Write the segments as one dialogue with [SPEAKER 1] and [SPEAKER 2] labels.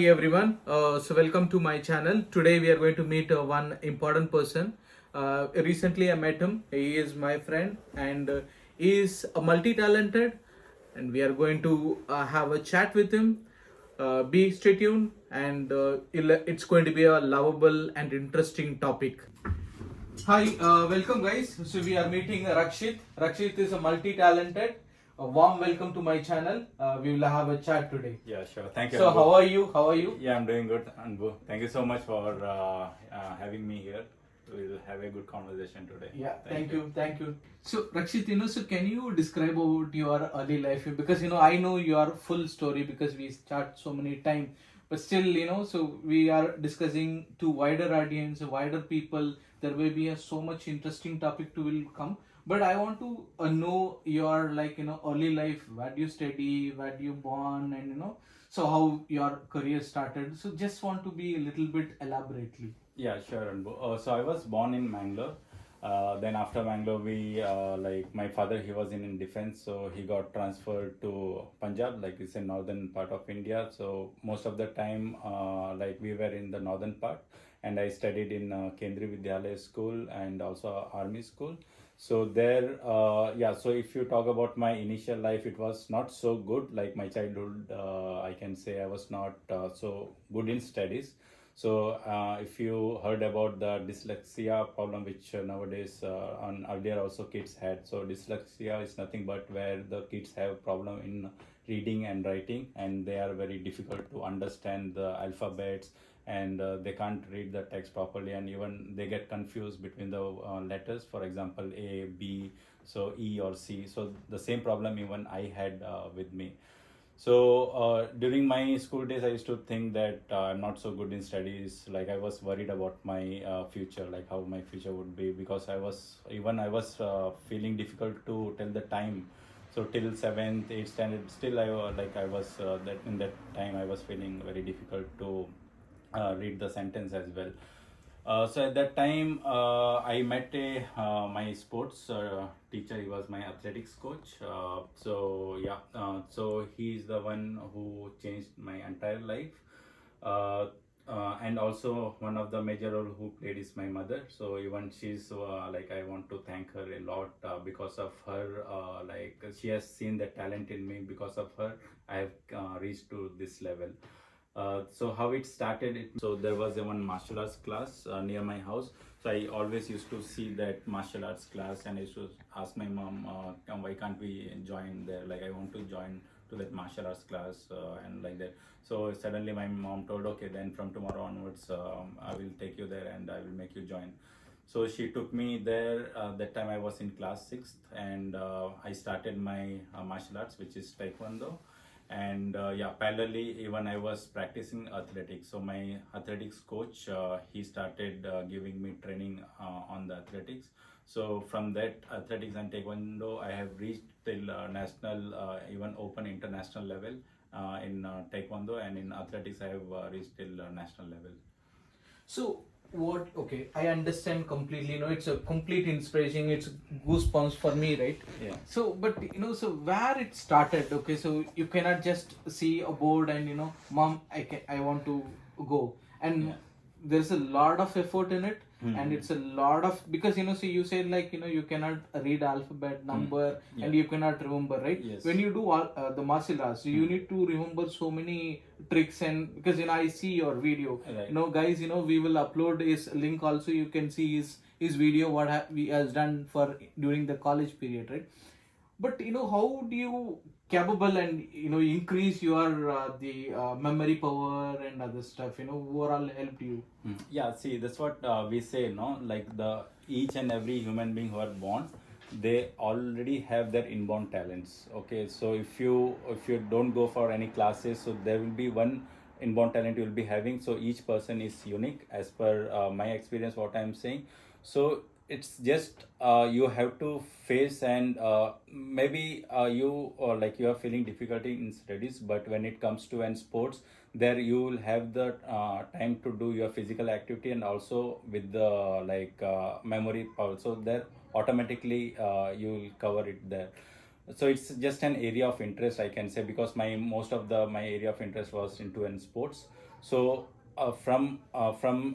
[SPEAKER 1] everyone. So welcome to my channel. Today we are going to meet one important person. Recently I met him. He is my friend and he is a multi-talented, and we are going to have a chat with him. Be stay tuned, and it's going to be a lovable and interesting topic. Hi, welcome guys. So we are meeting Rakshith. Rakshith is a multi-talented. A warm welcome to my channel. We will have a chat today.
[SPEAKER 2] Yeah, sure. Thank you,
[SPEAKER 1] So
[SPEAKER 2] Anbu.
[SPEAKER 1] how are you? How are you?
[SPEAKER 2] Yeah, I'm doing good, Anbu. Thank you so much for having me here. We'll have a good conversation today.
[SPEAKER 1] Yeah, thank you, thank you. So Rakshit, so can you describe about your early life? Because I know your full story because we start so many time, but still, so we are discussing to wider audience, wider people. There will be a so much interesting topic to will come. But I want to know your early life. Where do you study? Where do you born? And so how your career started. So just want to be a little bit elaborately.
[SPEAKER 2] Yeah, sure, Anbu. So I was born in Mangalore. Then after Mangalore, we like my father. He was in defense, so he got transferred to Punjab, like it's a northern part of India. So most of the time, like we were in the northern part, and I studied in Kendriya Vidyalaya school and also army school. So there, yeah. So if you talk about my initial life, it was not so good. Like my childhood, I can say I was not so good in studies. So if you heard about the dyslexia problem, which nowadays on earlier also kids had. So dyslexia is nothing but where the kids have problem in reading and writing, and they are very difficult to understand the alphabets, and they can't read the text properly, and even they get confused between the letters. For example, A, B, so E or C. So the same problem even I had with me. So during my school days, I used to think that I'm not so good in studies. Like I was worried about my future, like how my future would be, because I was feeling difficult to tell the time. So till seventh, eighth standard, still I was that in that time I was feeling very difficult to read the sentence as well. So at that time, I met my sports teacher. He was my athletics coach. So yeah, so he's the one who changed my entire life. Uh, and also one of the major role who played is my mother. So even she's like I want to thank her a lot because of her. Like she has seen the talent in me. Because of her, I have reached to this level. So how it started, so there was a one martial arts class near my house. So I always used to see that martial arts class, and I used to ask my mom, why can't we join there? Like I want to join to that martial arts class and like that. So suddenly my mom told, okay, then from tomorrow onwards, I will take you there and I will make you join. So she took me there. That time I was in class 6th, and I started my martial arts, which is Taekwondo. And yeah, parallelly even I was practicing athletics. So my athletics coach, he started giving me training on the athletics. So from that athletics and taekwondo, I have reached till national, even open international level in taekwondo, and in athletics I have reached till national level.
[SPEAKER 1] So what? Okay, I understand completely. It's a complete inspiration. It's goosebumps for me, right?
[SPEAKER 2] Yeah.
[SPEAKER 1] So, but so where it started? Okay, so you cannot just see a board and mom, I want to go, and
[SPEAKER 2] Yeah.
[SPEAKER 1] there's a lot of effort in it,
[SPEAKER 2] Mhm.
[SPEAKER 1] and it's a lot of because so you said like you cannot read alphabet number
[SPEAKER 2] Yeah.
[SPEAKER 1] and you cannot remember, right?
[SPEAKER 2] Yes.
[SPEAKER 1] When you do all, the martial arts, you need to remember so many tricks, and because I see your video,
[SPEAKER 2] Right.
[SPEAKER 1] guys, we will upload his link also. You can see his video what we has done for during the college period, right? But how do you capable and increase your the memory power and other stuff, overall helped you?
[SPEAKER 2] Yeah, see, that's what we say, no? Like the each and every human being who are born, they already have their inborn talents. Okay, so if you don't go for any classes, so there will be one inborn talent you will be having. So each person is unique as per my experience. What I'm saying, so it's just you have to face, and maybe you or like you are feeling difficulty in studies, but when it comes to an sports, there you will have the time to do your physical activity, and also with the like memory also there automatically you will cover it there. So it's just an area of interest, I can say, because my most of the my area of interest was into in sports. So from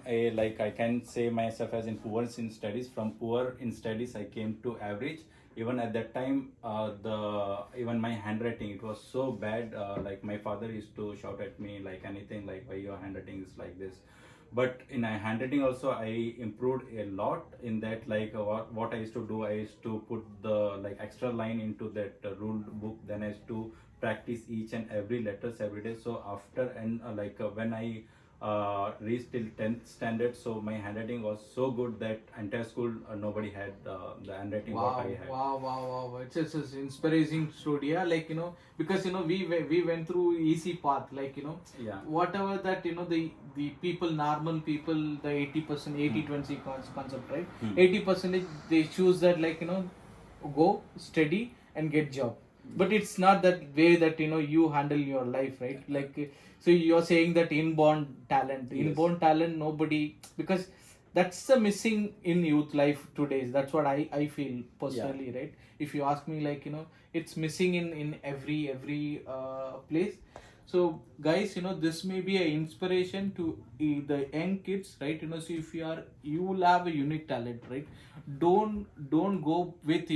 [SPEAKER 2] a, like, I can say myself as in poor in studies. From poor in studies, I came to average. Even at that time, the even my handwriting, it was so bad. Like my father used to shout at me like anything, like why your handwriting is like this. But in my handwriting also, I improved a lot in that. Like what I used to do, I used to put the like extra line into that ruled book. Then I used to practice each and every letters every day. So after, and when I reached till 10th standard, so my handwriting was so good that entire school, nobody had the handwriting what I
[SPEAKER 1] Wow,
[SPEAKER 2] had.
[SPEAKER 1] wow, wow, wow! It's inspiring story, yeah. Like because we went through easy path. Like
[SPEAKER 2] Yeah.
[SPEAKER 1] whatever that the people, normal people, the 80%, 80-20 concept, right? 80% they choose that, like go study and get job. But it's not that way that you handle your life, right? Like so you're saying that
[SPEAKER 2] Yes.
[SPEAKER 1] inborn talent, nobody, because that's the missing in youth life today. That's what I feel personally, right? If you ask me, like it's missing in every place. So guys, this may be an inspiration to the young kids, right? So if you will have a unique talent, right? Don't go with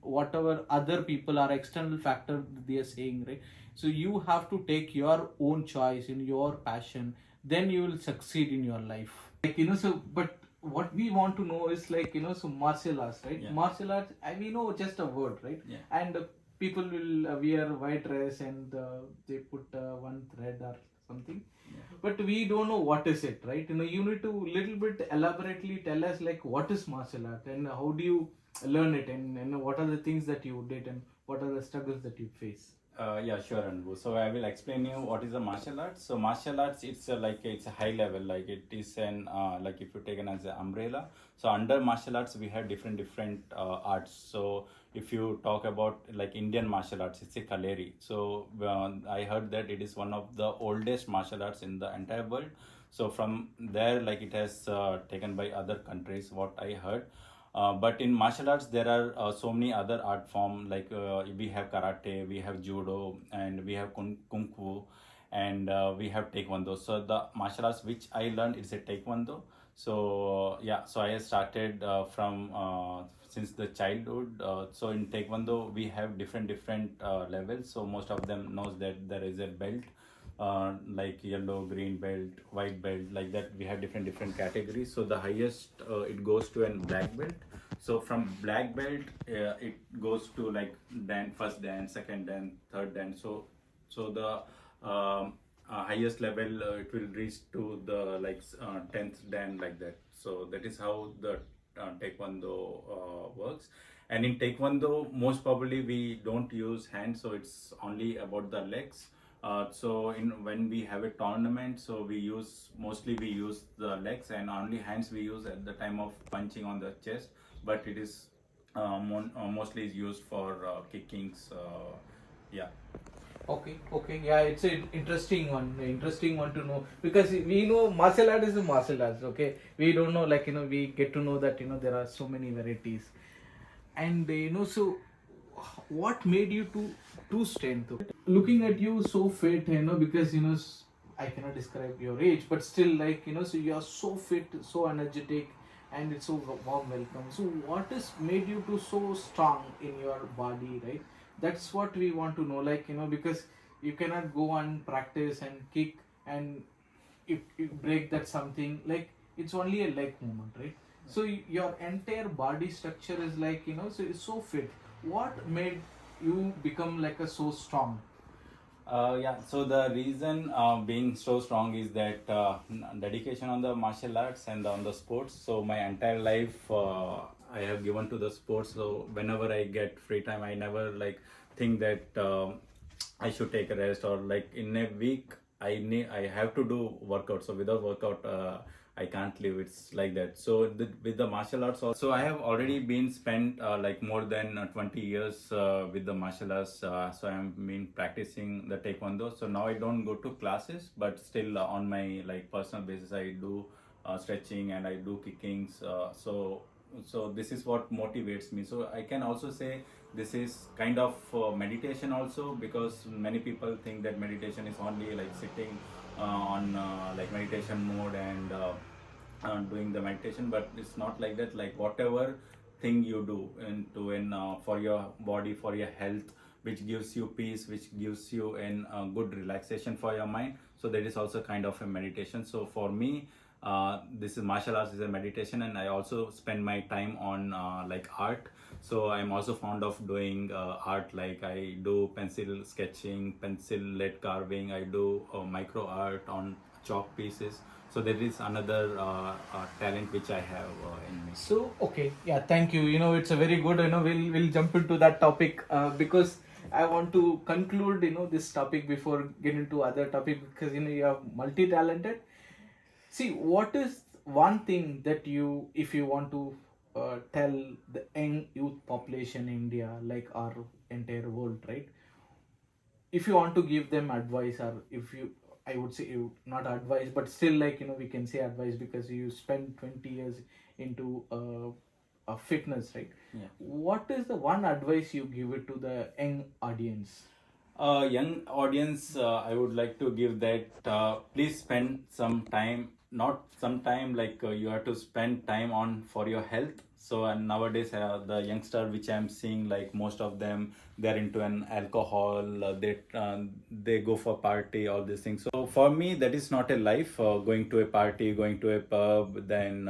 [SPEAKER 1] whatever other people or external factor they are saying, right? So you have to take your own choice in your passion, then you will succeed in your life. Like so but what we want to know is, like so martial arts, right?
[SPEAKER 2] Yeah.
[SPEAKER 1] Martial arts, we know just a word, right?
[SPEAKER 2] Yeah.
[SPEAKER 1] And people will wear white dress, and they put one thread or something. But we don't know what is it, right? You need to little bit elaborately tell us, like what is martial art and how do you learn it, and what are the things that you did and what are the struggles that you face.
[SPEAKER 2] Yeah, sure, Anbu. So I will explain you what is a martial arts. So martial arts, it's like it's a high level, like it is an like if you take it as an umbrella. So under martial arts, we have different arts. So if you talk about like Indian martial arts, it's a Kaleri. So I heard that it is one of the oldest martial arts in the entire world. So from there, like it has taken by other countries, what I heard. But in martial arts, there are so many other art form, like we have karate, we have judo, and we have kung fu, and we have taekwondo. So the martial arts which I learned is a taekwondo. So yeah, so I started from since the childhood. So in taekwondo we have different levels. So most of them knows that there is a belt, like yellow, green belt, white belt, like that. We have different categories. So the highest it goes to an black belt. So from black belt it goes to like dan, first dan, second dan, third dan. So the highest level it will reach to the like 10th dan, like that. So that is how the taekwondo works. And in taekwondo, most probably we don't use hands, so it's only about the legs. So in when we have a tournament, so we use the legs, and only hands we use at the time of punching on the chest. But it is mostly is used for kickings. Yeah.
[SPEAKER 1] Okay, yeah, it's an interesting one to know, because we know martial art is a martial arts. Okay, we don't know, like we get to know that there are so many varieties, and so what made you to strength? Looking at you so fit, because I cannot describe your age, but still, like so you are so fit, so energetic, and it's so warm welcome. So what is made you to so strong in your body, right? That's what we want to know, like because you cannot go and practice and kick, and if you break that something, like it's only a leg movement, right? So your entire body structure is like so it's so fit. What made you become like a so strong?
[SPEAKER 2] Yeah, so the reason being so strong is that dedication on the martial arts and on the sports. So my entire life I have given to the sports. So whenever I get free time, I never like think that I should take a rest, or like in a week I have to do workout. So without workout I can't live. It's like that. So with the martial arts also, I have already been spent like more than 20 years with the martial arts. So I'm been practicing the taekwondo. So now I don't go to classes, but still on my like personal basis I do stretching and I do kickings. So this is what motivates me. So I can also say this is kind of meditation also, because many people think that meditation is only like sitting on like meditation mode and doing the meditation, but it's not like that. Like whatever thing you do into in for your body, for your health, which gives you peace, which gives you an good relaxation for your mind, so that is also kind of a meditation. So for me, this is martial arts is a meditation, and I also spend my time on like art. So I'm also fond of doing art, like I do pencil sketching, pencil lead carving, I do micro art on chalk pieces. So there is another talent which I have in me.
[SPEAKER 1] So okay, yeah, thank you. It's a very good. We'll jump into that topic because I want to conclude this topic before getting to other topic, because you are multi-talented. See, what is one thing that if you want to tell the young youth population in India, like our entire world, right? If you want to give them advice, or if you, I would say you not advice, but still, like we can say advice, because you spend 20 years into a fitness, right?
[SPEAKER 2] Yeah.
[SPEAKER 1] What is the one advice you give it to the young audience?
[SPEAKER 2] Young audience, I would like to give that please spend some time, not some time, like you have to spend time on for your health. So and nowadays the youngster which I'm seeing, like most of them, they're into an alcohol, they go for party, all these things. So for me that is not a life, going to a party, going to a pub, then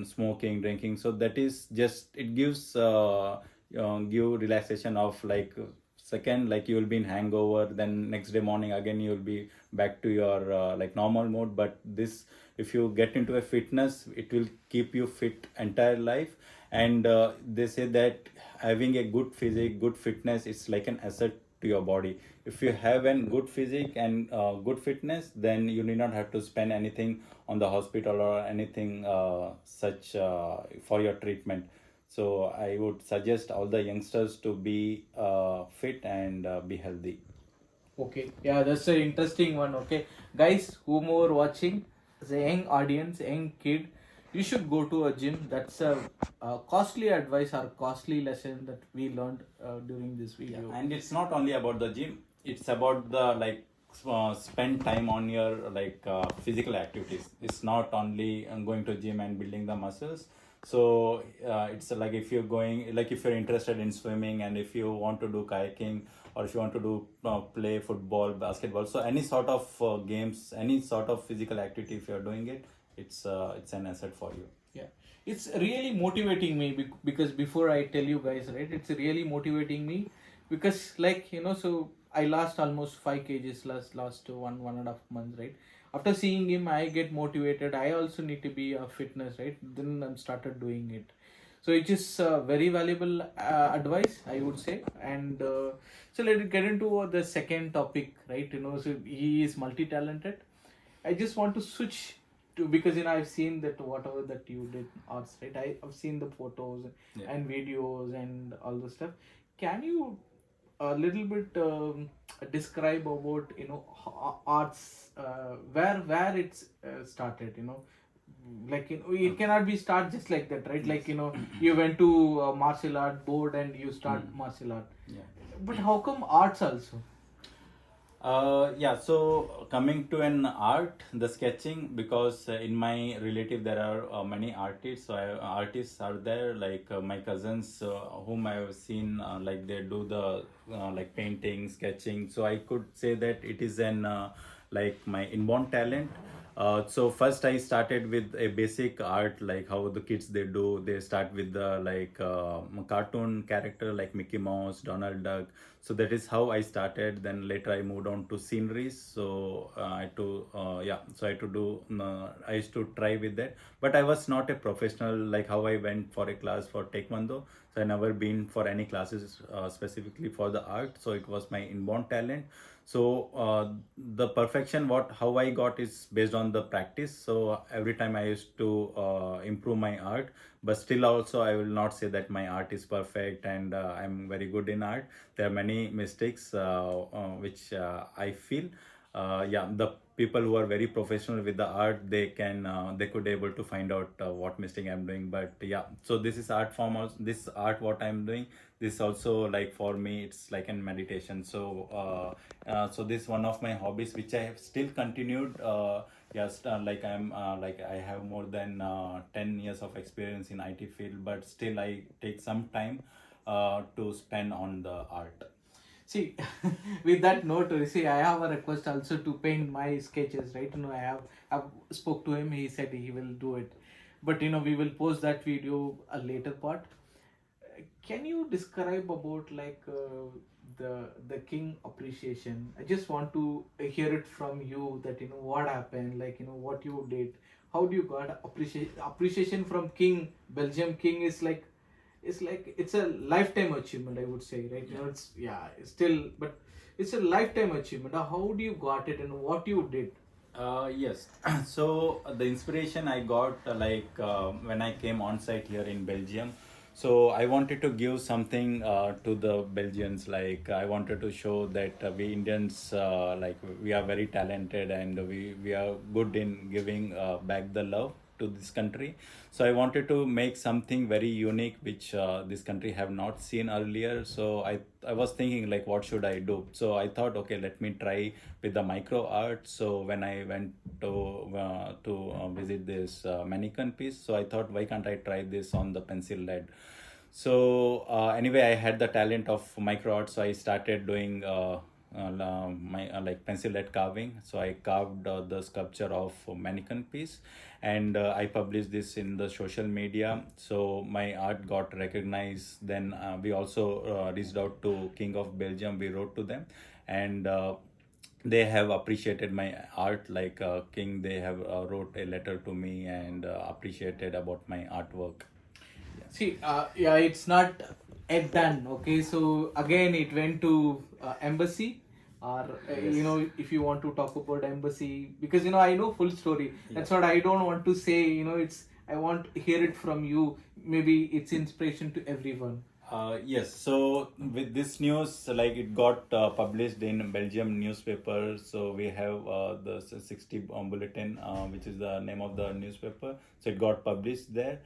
[SPEAKER 2] smoking, drinking. So that is just, it gives give relaxation of like second, like you will be in hangover, then next day morning again you will be back to your like normal mode. But this, if you get into a fitness, it will keep you fit entire life. And they say that having a good physique, good fitness, it's like an asset to your body. If you have a good physique and good fitness, then you need not have to spend anything on the hospital or anything such for your treatment. So I would suggest all the youngsters to be fit and be healthy.
[SPEAKER 1] Okay, yeah, that's an interesting one. Okay, guys, who more watching, as a young audience, young kid, you should go to a gym. That's a costly advice or costly lesson that we learned during this
[SPEAKER 2] Yeah,
[SPEAKER 1] video.
[SPEAKER 2] and it's not only about the gym. It's about the like spend time on your like physical activities. It's not only going to gym and building the muscles. So it's like if you're going, like if you're interested in swimming, and if you want to do kayaking, or if you want to do play football, basketball, so any sort of games, any sort of physical activity, if you're doing it, it's an asset for you.
[SPEAKER 1] Yeah, it's really motivating me because before I tell you guys, right, it's really motivating me because, like, so I lost almost 5 kgs last 1.5 months, right? After seeing him, I get motivated. I also need to be a fitness, right? Then I started doing it. So it is very valuable advice, I would say. And so let's get into the second topic, right? So he is multi-talented. I just want to switch to, because I've seen that whatever that you did arts, right? I've seen the photos
[SPEAKER 2] Yeah.
[SPEAKER 1] and videos and all the stuff. Can you a little bit describe about arts, where it's started? Like it cannot be start just like that, right? Like you went to a martial art board and you start martial art.
[SPEAKER 2] Yeah.
[SPEAKER 1] But how come arts also?
[SPEAKER 2] Yeah, so coming to an art, the sketching, because in my relative there are many artists. So artists are there, like my cousins whom I have seen, like they do the like painting, sketching. So I could say that it is an like my inborn talent. So first I started with a basic art, like how the kids they do. They start with the like cartoon character like Mickey Mouse, Donald Duck. So that is how I started. Then later I moved on to sceneries. So I had to yeah. So I had to do. I used to try with that, but I was not a professional. Like how I went for a class for Taekwondo. So I never been for any classes specifically for the art. So it was my inborn talent. So the perfection what how I got is based on the practice. So every time I used to improve my art, but still also I will not say that my art is perfect and I'm very good in art. There are many mistakes which I feel. yeah, the people who are very professional with the art, they could able to find out what mistake I'm doing. But yeah, so this is art form also, this art what I'm doing, this also like for me it's like in meditation. So so this one of my hobbies which I have still continued. Yes, like like I have more than 10 years of experience in IT field, but still I take some time to spend on the art.
[SPEAKER 1] See, with that note, see, I have a request also to paint my sketches, right? I've spoke to him. He said he will do it, but we will post that video a later part. Can you describe about like the king appreciation? I just want to hear it from you that what happened, like what you did, how do you got appreciation from king. Belgium king is like it's a lifetime achievement, I would say, right? It's it's still, but it's a lifetime achievement. How do you got it and what you did?
[SPEAKER 2] Yes. So the inspiration I got when I came on site here in Belgium. So I wanted to give something to the Belgians. Like I wanted to show that we Indians like we are very talented and we are good in giving back the love to this country. So I wanted to make something very unique which this country have not seen earlier. So I was thinking like what should I do. So I thought okay, let me try with the micro art. So when I went to visit this mannequin piece, so I thought why can't I try this on the pencil lead. So anyway, I had the talent of micro art, so I started doing my like pencil lead carving. So I carved the sculpture of a mannequin piece, and I published this in the social media. So my art got recognized. Then we also reached out to King of Belgium. We wrote to them, and they have appreciated my art. Like King, they have wrote a letter to me and appreciated about my artwork.
[SPEAKER 1] See, yeah, it's not yet done. Okay, so again, it went to embassy, or
[SPEAKER 2] Yes.
[SPEAKER 1] if you want to talk about embassy, because I know full story. That's
[SPEAKER 2] Yeah.
[SPEAKER 1] what I don't want to say. It's I want to hear it from you. Maybe it's inspiration to everyone.
[SPEAKER 2] Yes, so with this news, like it got published in Belgium newspaper. So we have the 60 bulletin, which is the name of the newspaper. So it got published there.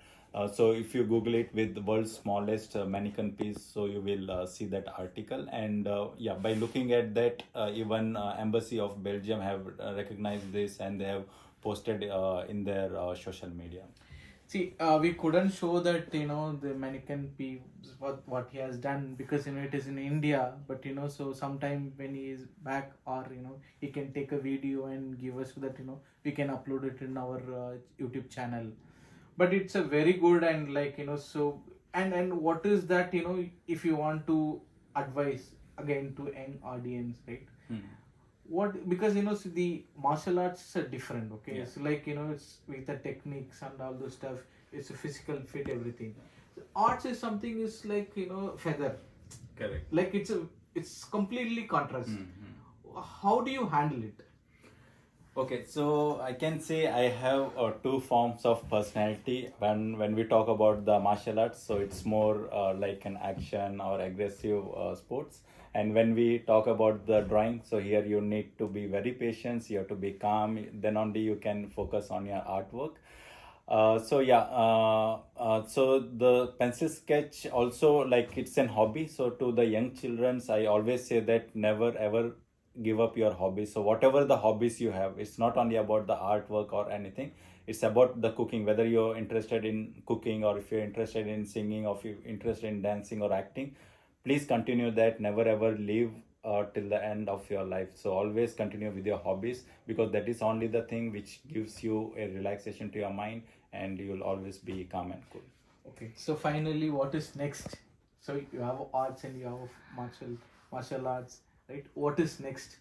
[SPEAKER 2] So if you Google it with the world's smallest mannequin piece, so you will see that article. And yeah, by looking at that, even Embassy of Belgium have recognized this and they have posted in their social media.
[SPEAKER 1] See, we couldn't show that the mannequin piece what he has done, because it is in India. But so sometime when he is back, or he can take a video and give us, so that we can upload it in our YouTube channel. But it's a very good, and like so, and what is that, if you want to advise again to young audience, right?
[SPEAKER 2] Hmm.
[SPEAKER 1] What, because so the martial arts are different, okay?
[SPEAKER 2] Yeah.
[SPEAKER 1] It's like it's with the techniques and all those stuff. It's a physical fit, everything. So arts is something is like feather,
[SPEAKER 2] Correct.
[SPEAKER 1] like it's completely contrast. How do you handle it?
[SPEAKER 2] Okay, so I can say I have two forms of personality. When we talk about the martial arts, so it's more like an action or aggressive sports. And when we talk about the drawing, so here you need to be very patient. You have to be calm. Then only you can focus on your artwork. So yeah, so the pencil sketch also like it's an hobby. So to the young childrens, I always say that never ever give up your hobbies. So whatever the hobbies you have, it's not only about the artwork or anything. It's about the cooking. Whether you're interested in cooking or if you're interested in singing or if you're interested in dancing or acting, please continue that. Never ever leave till the end of your life. So always continue with your hobbies because that is only the thing which gives you a relaxation to your mind and you'll always be calm and cool.
[SPEAKER 1] Okay, so finally, what is next? So you have arts and you have martial arts, right? What is next?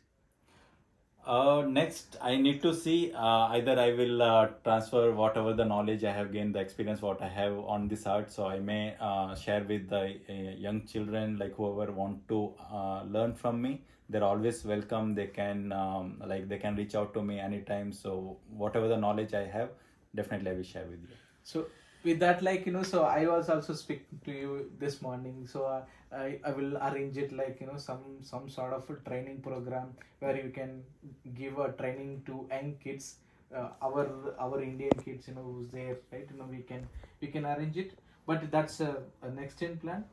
[SPEAKER 2] Next, I need to see either I will transfer whatever the knowledge I have gained, the experience what I have on this art. So I may share with the young children, like whoever want to learn from me. They're always welcome. They can like they can reach out to me anytime. So whatever the knowledge I have, definitely I will share with you.
[SPEAKER 1] So with that, like, so I was also speaking to you this morning, so I will arrange it, like, some sort of a training program where you can give a training to young kids, our Indian kids, who's there, right? We can arrange it, but that's a next in plan.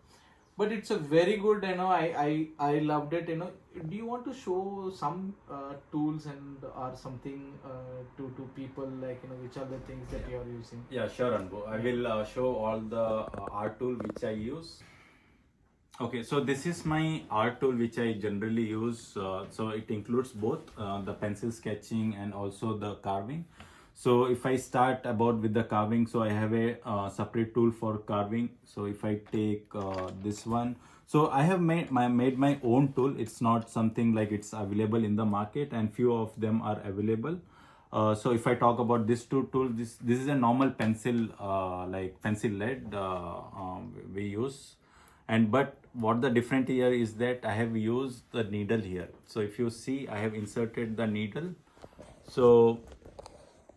[SPEAKER 1] But it's a very good, I loved it. Do you want to show some tools and or something to people, like, which are the things that you are using?
[SPEAKER 2] Yeah, sure, Anbu. I will show all the art tool which I use. Okay, so this is my art tool which I generally use. So it includes both the pencil sketching and also the carving. So if I start about with the carving, so I have a separate tool for carving. So if I take this one, so I have made my own tool. It's not something like it's available in the market, and few of them are available. So if I talk about this two tool, this is a normal pencil, like pencil lead we use. And but what the different here is that I have used the needle here. So if you see, I have inserted the needle. So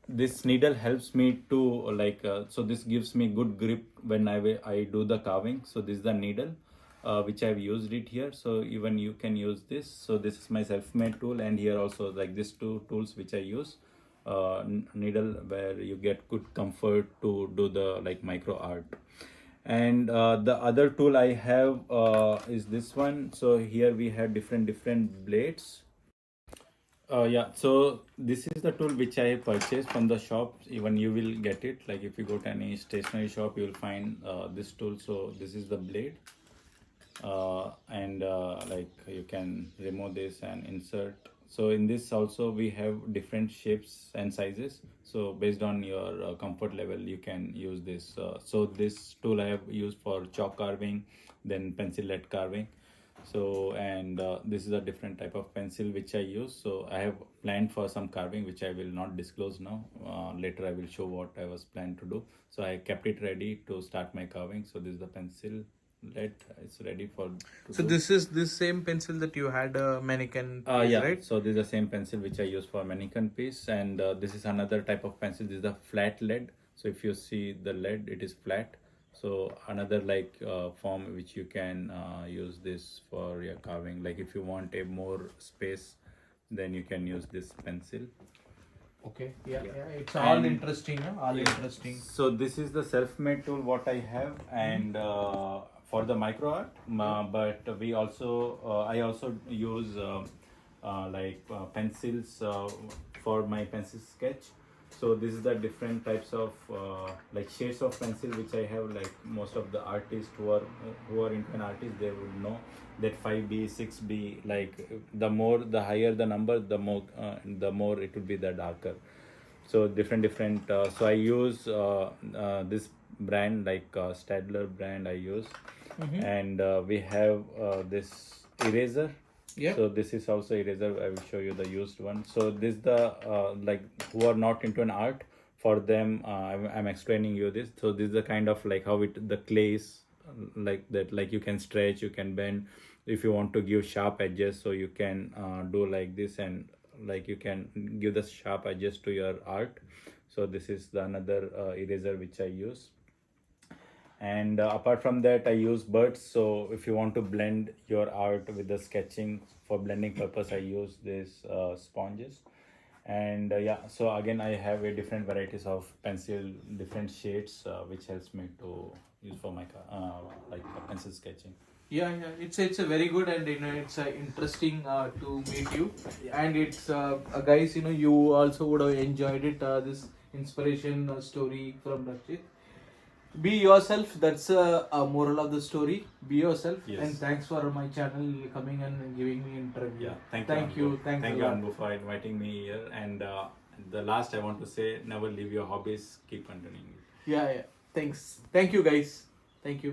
[SPEAKER 2] this needle helps me to like so this gives me good grip when I do the carving. So this is the needle which I've used it here. So even you can use this. So this is my self-made tool, and here also like these two tools which I use. Needle where you get good comfort to do the like micro art. And the other tool I have is this one. So here we have different blades. Yeah, so this is the tool which I purchased from the shop. Even you will get it. Like if you go to any stationery shop, you will find this tool. So this is the blade, and like you can remove this and insert. So in this also we have different shapes and sizes. So based on your comfort level, you can use this. So this tool I have used for chalk carving, then pencil lead carving. So and this is a different type of pencil which I use. So I have planned for some carving which I will not disclose now. Later I will show what I was planned to do. So I kept it ready to start my carving. So this is the pencil lead. It's ready for to
[SPEAKER 1] So
[SPEAKER 2] do.
[SPEAKER 1] this is this same pencil that you had a mannequin piece,
[SPEAKER 2] Yeah,
[SPEAKER 1] right?
[SPEAKER 2] so this is the same pencil which I use for mannequin piece, and this is another type of pencil. This is the flat lead. So if you see the lead, it is flat. So another like form which you can use this for your carving. Like if you want a more space, then you can use this pencil.
[SPEAKER 1] Okay, yeah. It's all
[SPEAKER 2] And-
[SPEAKER 1] interesting, huh? All interesting.
[SPEAKER 2] So this is the self-made tool what I have, and for the micro art. But we also I also use pencils for my pencil sketch. So this is the different types of like shades of pencil which I have. Like most of the artists who are into an artist, they would know that 5B, 6B. Like the higher the number, the more it would be the darker. So different so I use this brand, like Stadler brand I use. And we have this eraser.
[SPEAKER 1] Yeah.
[SPEAKER 2] So this is also eraser. I will show you the used one. So this the like who are not into an art, for them I'm explaining you this. So this is the kind of like how the clay is like that, like you can stretch, you can bend. If you want to give sharp edges, so you can do like this, and like you can give the sharp edges to your art. So this is the another eraser which I use. And apart from that, I use birds. So if you want to blend your art with the sketching, for blending purpose, I use these sponges. And yeah, so again I have a different varieties of pencil, different shades which helps me to use for my like pencil sketching.
[SPEAKER 1] Yeah. It's a very good, and it's interesting to meet you. And it's guys, you also would have enjoyed it. This inspiration story from Rakshith. Be yourself. That's a moral of the story. Be yourself.
[SPEAKER 2] Yes.
[SPEAKER 1] And thanks for my channel coming and giving me interview.
[SPEAKER 2] Yeah, thank
[SPEAKER 1] you.
[SPEAKER 2] Anbu.
[SPEAKER 1] Thanks
[SPEAKER 2] Thank
[SPEAKER 1] a
[SPEAKER 2] you,
[SPEAKER 1] lot.
[SPEAKER 2] Anbu, for inviting me here. And the last I want to say, never leave your hobbies. Keep continuing.
[SPEAKER 1] Yeah. Thanks. Thank you, guys. Thank you.